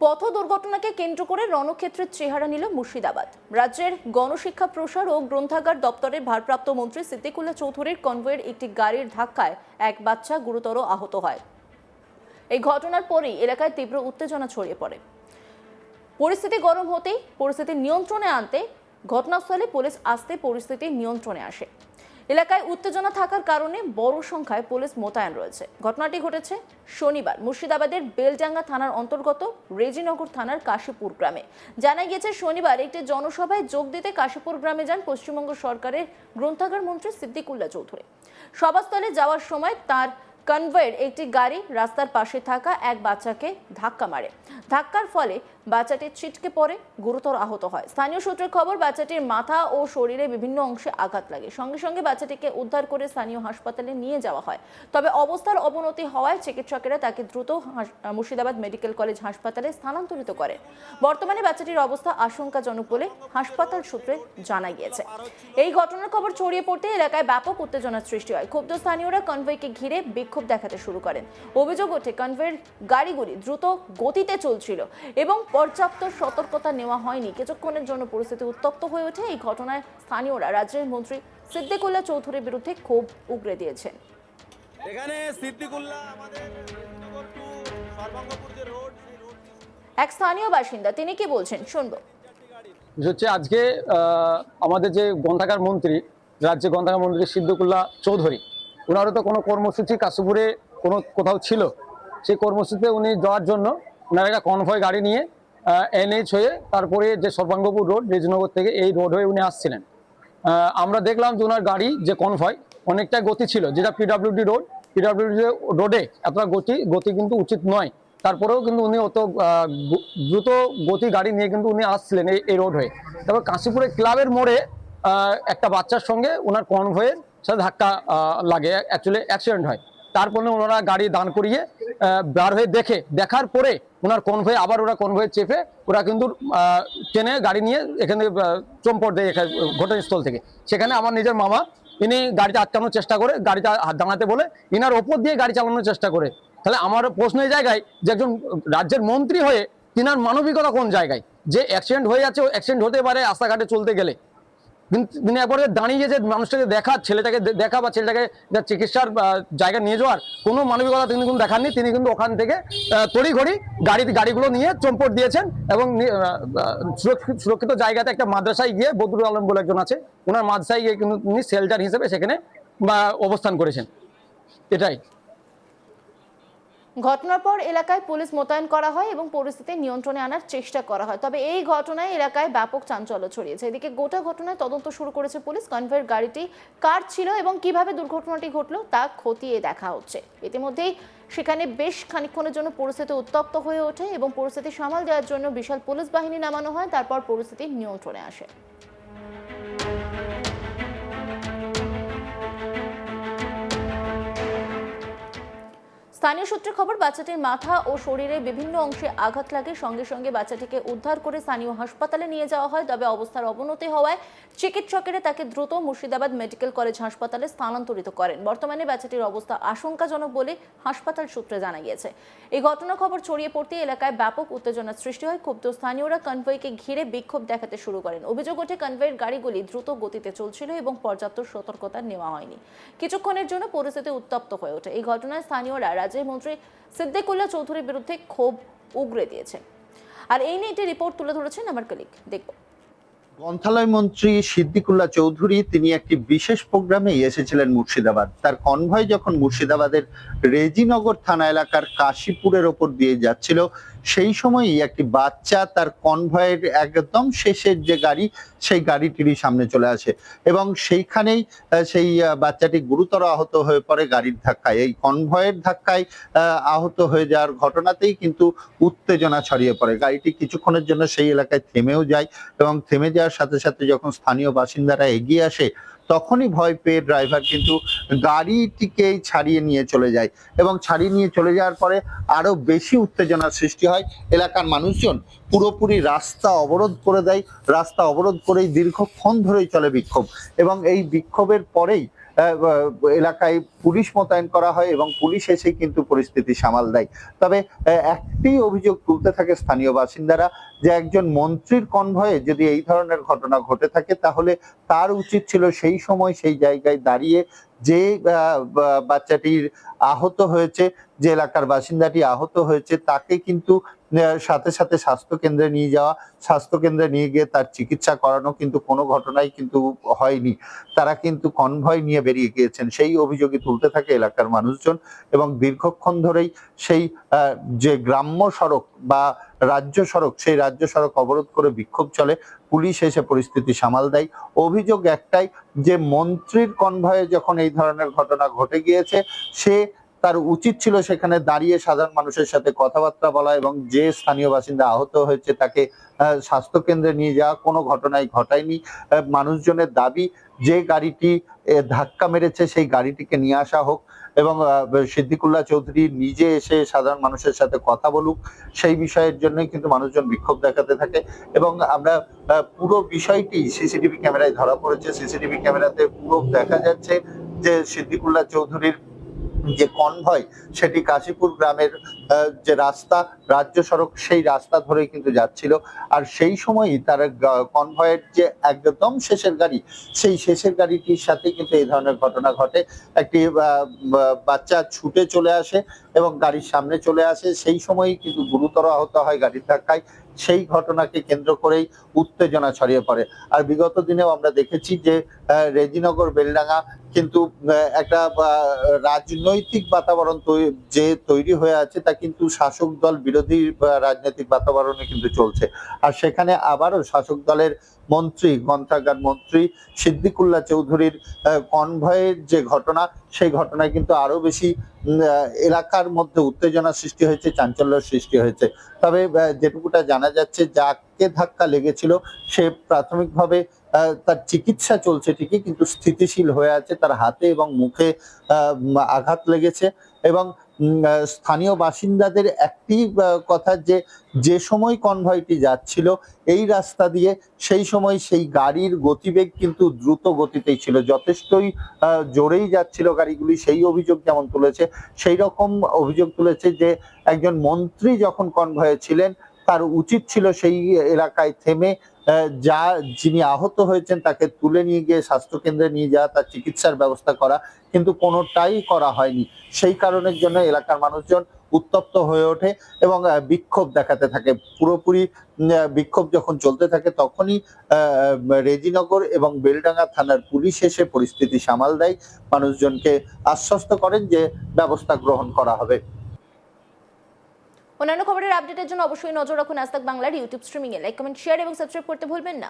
পথ দুর্ঘটনাকে কেন্দ্র করে রণক্ষেত্রের চেহারা নিল মুর্শিদাবাদ। রাজ্যের গণশিক্ষা প্রসার ও গ্রন্থাগার দপ্তরের ভারপ্রাপ্ত মন্ত্রী সিদ্দিকুল্লাহ চৌধুরীর কনভয়ের একটি গাড়ির ধাক্কায় এক বাচ্চা গুরুতর আহত হয়। এই ঘটনার পরেই এলাকায় তীব্র উত্তেজনা ছড়িয়ে পড়ে। পরিস্থিতি গরম হতেই পরিস্থিতি নিয়ন্ত্রণে আনতে ঘটনাস্থলে পুলিশ আসতে পরিস্থিতি নিয়ন্ত্রণে আসে। এলাকায় উত্তেজনা থাকার কারণে বড় সংখ্যায় পুলিশ মোতায়েন রয়েছে। ঘটনাটি ঘটেছে শনিবার মুর্শিদাবাদের বেলডাঙ্গা থানার অন্তর্গত রেজিনগর থানার কাশীপুর গ্রামে। জানা গিয়েছে, শনিবার একটি জনসভায় যোগ দিতে কাশীপুর গ্রামে যান পশ্চিমবঙ্গ সরকারের গ্রন্থাগার মন্ত্রী সিদ্দিকুল্লাহ চৌধুরী। সভাস্থলে যাওয়ার সময় তার কনভয়ের একটি গাড়ি রাস্তার পাশে থাকা এক বাচ্চাকে ধাক্কা মারে। ধাক্কার ফলে বাচ্চাটি ছিটকে পড়ে গুরুতর আহত হয়। স্থানীয় সূত্রের খবর, বাচ্চাটির মাথা ও শরীরে বিভিন্ন অংশে আঘাত লাগে। সঙ্গে সঙ্গে বাচ্চাটিকে উদ্ধার করে স্থানীয় হাসপাতালে নিয়ে যাওয়া হয়। তবে অবস্থার অবনতি হওয়ায় চিকিৎসকেরা তাকে দ্রুত মুর্শিদাবাদ মেডিকেল কলেজ হাসপাতালে স্থানান্তরিত করেন। বর্তমানে বাচ্চাটির অবস্থা আশঙ্কাজনক বলে হাসপাতাল সূত্রে জানা গিয়েছে। এই ঘটনার খবর ছড়িয়ে পড়তে এলাকায় ব্যাপক উত্তেজনার সৃষ্টি হয়। ক্ষুব্ধ স্থানীয়রা কনভয়কে ঘিরে বিক্ষোভ দেখাতে শুরু করেন। অভিযোগ ওঠে, কনভয়ের গাড়িগুলি দ্রুত গতিতে চলছিল এবং পর্যাপ্ত সতর্কতা নেওয়া হয়নি। কিছুক্ষণের জন্য পরিস্থিতি উত্তপ্ত হয়ে ওঠে। এই ঘটনায় স্থানীয়রা রাজ্যের মন্ত্রী সিদ্দিকুল্লাহ চৌধুরীর বিরুদ্ধে ক্ষোভ উগরে দিয়েছেন। এখানে সিদ্দিকুল্লাহ আমাদের নগর টু সর্বাঙ্গপুর যে রোড, সেই রোড এক স্থানীয় বাসিন্দা, তিনি কি বলছেন শুনবো। হচ্ছে আজকে আমাদের যে গ্রন্থাগার মন্ত্রী, রাজ্যের গ্রন্থাগার মন্ত্রী সিদ্দিকুল্লাহ চৌধুরী, ওনারও তো কোনো কর্মসূচি কাশীপুরে কোথাও ছিল। সেই কর্মসূচিতে উনি যাওয়ার জন্য ওনার একটা কনভয় গাড়ি নিয়ে NH হয়ে তারপরে যে সর্বাঙ্গপুর রোড, রেজিনগর থেকে এই রোড হয়ে উনি আসছিলেন। আমরা দেখলাম যে ওনার গাড়ি যে কনভয় অনেকটা গতি ছিল, যেটা PWD রোড, PWD রোডে এতটা গতি কিন্তু উচিত নয়। তারপরেও কিন্তু উনি অত দ্রুত গতি গাড়ি নিয়ে কিন্তু উনি আসছিলেন এই রোড হয়ে। তারপর কাশীপুরের ক্লাবের মোড়ে একটা বাচ্চার সঙ্গে ওনার কনভয়ের সাথে ধাক্কা লাগে, অ্যাকচুয়ালি অ্যাক্সিডেন্ট হয়। তারপরে ওনারা গাড়ি দাঁড় করিয়ে বার হয়ে দেখার পরে ওনার কনভয়ে আবার ওরা কনভয়ে চেপে ওরা কিন্তু ট্রেনে গাড়ি নিয়ে এখানে চম্পট দেয় ঘটনাস্থল থেকে। সেখানে আমার নিজের মামা, ইনি গাড়িটা আটকানোর চেষ্টা করে, গাড়িটা দাঁড়াতে বলে ইনার ওপর দিয়ে গাড়ি চালানোর চেষ্টা করে। তাহলে আমার প্রশ্ন এই জায়গায় যে একজন রাজ্যের মন্ত্রী হয়ে তিনার মানবিকতা কোন জায়গায়? যে অ্যাক্সিডেন্ট হয়ে যাচ্ছে, অ্যাক্সিডেন্ট হতে পারে রাস্তাঘাটে চলতে গেলে, তিনি একবারে দাঁড়িয়ে যে মানুষটাকে ছেলেটাকে দেখা বা ছেলেটাকে চিকিৎসার জায়গা নিয়ে যাওয়ার কোনো মানবিকতা তিনি কিন্তু দেখাননি। তিনি কিন্তু ওখান থেকে তড়িঘড়ি গাড়িগুলো নিয়ে চম্পট দিয়েছেন এবং সুরক্ষিত জায়গাতে একটা মাদ্রাসায় গিয়ে, বদরুল আলম বলে একজন আছে, ওনার মাদ্রাসায় গিয়ে কিন্তু উনি শেল্টার হিসেবে সেখানে অবস্থান করেছেন। এটাই ঘটনার পর এলাকায় পুলিশ মোতায়েন করা হয় এবং পরিস্থিতি নিয়ন্ত্রণে আনার চেষ্টা করা হয়। তবে এই ঘটনায় এলাকায় ব্যাপক চাঞ্চল্য ছড়িয়েছে। এদিকে গোটা ঘটনায় তদন্ত শুরু করেছে পুলিশ। কনভয়ের গাড়িটি কার ছিল এবং কিভাবে দুর্ঘটনাটি ঘটলো তা খতিয়ে দেখা হচ্ছে। ইতিমধ্যেই সেখানে বেশ খানিকক্ষণের জন্য পরিস্থিতি উত্তপ্ত হয়ে ওঠে এবং পরিস্থিতি সামাল দেওয়ার জন্য বিশাল পুলিশ বাহিনী নামানো হয়। তারপর পরিস্থিতি নিয়ন্ত্রণে আসে। স্থানীয় সূত্রে খবর, বাচ্চাটির মাথা ও শরীরে বিভিন্ন অংশে আঘাত লাগে। সঙ্গে সঙ্গে বাচ্চাটিকে উদ্ধার করে স্থানীয় হাসপাতালে নিয়ে যাওয়া হয়। তবে অবস্থার অবনতি হওয়ায় চিকিৎসকেরা তাকে দ্রুত মুর্শিদাবাদ মেডিকেল কলেজ হাসপাতালে স্থানান্তরিত করেন। বর্তমানে বাচ্চাটির অবস্থা আশঙ্কাজনক বলে হাসপাতাল সূত্রে জানা গিয়েছে। এই ঘটনার খবর ছড়িয়ে পড়তে এলাকায় ব্যাপক উত্তেজনার সৃষ্টি হয়। ক্ষুব্ধ স্থানীয়রা কনভয়কে ঘিরে বিক্ষোভ দেখাতে শুরু করেন। অভিযোগ ওঠে, কনভয়ের গাড়িগুলি দ্রুত গতিতে চলছিল এবং পর্যাপ্ত সতর্কতা নেওয়া হয়নি। কিছুক্ষণের জন্য পরিস্থিতি উত্তপ্ত হয়ে ওঠে। এই ঘটনায় স্থানীয়রা রাজ্যের মন্ত্রী সিদ্দিকুল্লাহ চৌধুরীর বিরুদ্ধে ক্ষোভ উগরে দিয়েছে। আর এই নিয়ে একটি রিপোর্ট তুলে ধরেছেন আমার কলিগ, দেখব। গ্রন্থালয় মন্ত্রী সিদ্দিকুল্লাহ চৌধুরী তিনি একটি বিশেষ প্রোগ্রামে এসেছিলেন মুর্শিদাবাদ। তার কনভয় যখন মুর্শিদাবাদের রেজিনগর থানা এলাকার কাশীপুরের ওপর দিয়ে যাচ্ছিল, সেই সময়ই একটি বাচ্চা তার কনভয়ের একদম শেষের যে গাড়ি, সেই গাড়িটিরই সামনে চলে আসে এবং সেইখানেই সেই বাচ্চাটি গুরুতর আহত হয়ে পড়ে গাড়ির ধাক্কায়। এই কনভয়ের ধাক্কায় আহত হয়ে যাওয়ার ঘটনাতেই কিন্তু উত্তেজনা ছড়িয়ে পড়ে। গাড়িটি কিছুক্ষণের জন্য সেই এলাকায় থেমেও যায় এবং থেমে যাওয়ার সাথে সাথে যখন স্থানীয় বাসিন্দারা এগিয়ে আসে, তখনই ভয় পেয়ে ড্রাইভার কিন্তু গাড়িটিকেই ছাড়িয়ে নিয়ে চলে যায় এবং ছাড়িয়ে নিয়ে চলে যাওয়ার পরে আরো বেশি উত্তেজনার সৃষ্টি হয়। এলাকার মানুষজন পুরোপুরি রাস্তা অবরোধ করে দেয়। রাস্তা অবরোধ করেই দীর্ঘক্ষণ ধরেই চলে বিক্ষোভ এবং এই বিক্ষোভের পরেই এলাকায় পুলিশ মোতায়েন করা হয় এবং পুলিশ এসে কিন্তু পরিস্থিতি সামাল দেয়। তবে একটি অভিযোগ তুলতে থাকে স্থানীয় বাসিন্দারা যে একজন মন্ত্রীর কনভয়ে যদি এই ধরনের ঘটনা ঘটে থাকে তাহলে তার উচিত ছিল সেই সময় সেই জায়গায় দাঁড়িয়ে যে বাচ্চাটির আহত হয়েছে, যে এলাকার বাসিন্দাটি আহত হয়েছে তাকে কিন্তু সাথে সাথে স্বাস্থ্য কেন্দ্রে নিয়ে যাওয়া, স্বাস্থ্য কেন্দ্রে নিয়ে গিয়ে তার চিকিৎসা করানো, কিন্তু কোনো ঘটনাই কিন্তু হয়নি। তারা কিন্তু কনভয় নিয়ে বেরিয়ে গিয়েছেন, সেই অভিযোগই তুলতে থাকে এলাকার মানুষজন এবং দীর্ঘক্ষণ ধরেই সেই যে গ্রাম্য সড়ক বা রাজ্য সড়ক, সেই রাজ্য সড়ক অবরোধ করে বিক্ষোভ চলে। পুলিশ এসে পরিস্থিতি সামাল দেয়। অভিযোগ একটাই যে মন্ত্রীর কনভয়ে যখন এই ধরনের ঘটনা ঘটে গিয়েছে, সে তার উচিত ছিল সেখানে দাঁড়িয়ে সাধারণ মানুষের সাথে কথাবার্তা বলা এবং যে স্থানীয় বাসিন্দা আহত হয়েছে তাকে স্বাস্থ্য কেন্দ্রে নিয়ে যাওয়া। কোনো ঘটনাই ঘটায়নি। মানুষজনের দাবি যে গাড়িটি ধাক্কা মেরেছে সেই গাড়িটিকে নিয়ে আসা হোক এবং সিদ্দিকুল্লাহ চৌধুরী নিজে এসে সাধারণ মানুষের সাথে কথা বলুক। সেই বিষয়ের জন্যই কিন্তু মানুষজন বিক্ষোভ দেখাতে থাকে এবং আমরা পুরো বিষয়টি সিসিটিভি ক্যামেরায় ধরা পড়েছে। সিসিটিভি ক্যামেরাতে পুরো দেখা যাচ্ছে যে সিদ্দিকুল্লাহ চৌধুরীর যে কনভয় সেটি কাশীপুর গ্রামের যে রাস্তা, রাজ্য সড়ক, সেই রাস্তা ধরে কিন্তু যাচ্ছিল। আর সেই সময়ই তার কনভয়ের যে একদম শেষের গাড়ি, সেই শেষের গাড়িটির সাথে কিন্তু এই ধরনের ঘটনা ঘটে। একটি বাচ্চা ছুটে চলে আসে এবং গাড়ির সামনে চলে আসে, সেই সময়ই কিন্তু গুরুতর আহত হয় গাড়ির ধাক্কায়। সেই ঘটনাকে কেন্দ্র করেই উত্তেজনা ছড়িয়ে পড়ে। আর বিগত দিনেও আমরা দেখেছি যে রেজিনগর বেলডাঙ্গা কিন্তু একটা রাজনৈতিক বাতাবরণ যে তৈরি হয়ে আছে তা কিন্তু শাসক দল বিরোধী রাজনৈতিক বাতাবরণে কিন্তু চলছে। আর সেখানে আবারও শাসক দলের মন্ত্রী, গ্রন্থাগার মন্ত্রী সিদ্দিকুল্লাহ চৌধুরীর কনভয়ের যে ঘটনা, সেই ঘটনায় কিন্তু আরো বেশি এলাকার মধ্যে উত্তেজনা সৃষ্টি হয়েছে, চাঞ্চল্য সৃষ্টি হয়েছে। তবে যেটুকুটা জানা যাচ্ছে, যাকে ধাক্কা লেগেছিল সে প্রাথমিকভাবে তার চিকিৎসা চলছে ঠিকই, কিন্তু স্থিতিশীল হয়ে আছে। তার হাতে এবং মুখে আঘাত লেগেছে এবং স্থানীয় বাসিন্দাদের একটি কথা যে সময় কনভয়টি যাচ্ছিল এই রাস্তা দিয়ে, সেই সময় সেই গাড়ির গতিবেগ কিন্তু দ্রুত গতিতেই ছিল, যথেষ্টই জোরেই যাচ্ছিল গাড়িগুলি। সেই অভিযোগ যেমন তুলেছে, সেই রকম অভিযোগ তুলেছে যে একজন মন্ত্রী যখন কনভয়ে ছিলেন তার উচিত ছিল সেই এলাকায় থেমে যিনি আহত হয়েছেন তাকে তুলে নিয়ে গিয়ে স্বাস্থ্য কেন্দ্রে নিয়ে যাওয়া, তার চিকিৎসার ব্যবস্থা করা, কিন্তু কোনোটাই করা হয়নি। সেই কারণের জন্য এলাকার মানুষজন উত্তপ্ত হয়ে ওঠে এবং বিক্ষোভ দেখাতে থাকে। পুরোপুরি বিক্ষোভ যখন চলতে থাকে তখনই রেজিনগর এবং বেলডাঙ্গা থানার পুলিশ এসে পরিস্থিতি সামাল দেয়, মানুষজনকে আশ্বস্ত করেন যে ব্যবস্থা গ্রহণ করা হবে। অন্যান্য খবরের আপডেটের জন্য অবশ্যই নজর রাখুন আজ তাক বাংলার ইউটিউব স্ট্রিমিং এ। লাইক, কমেন্ট, শেয়ার এবং সাবস্ক্রাইব করতে ভুলবেন না।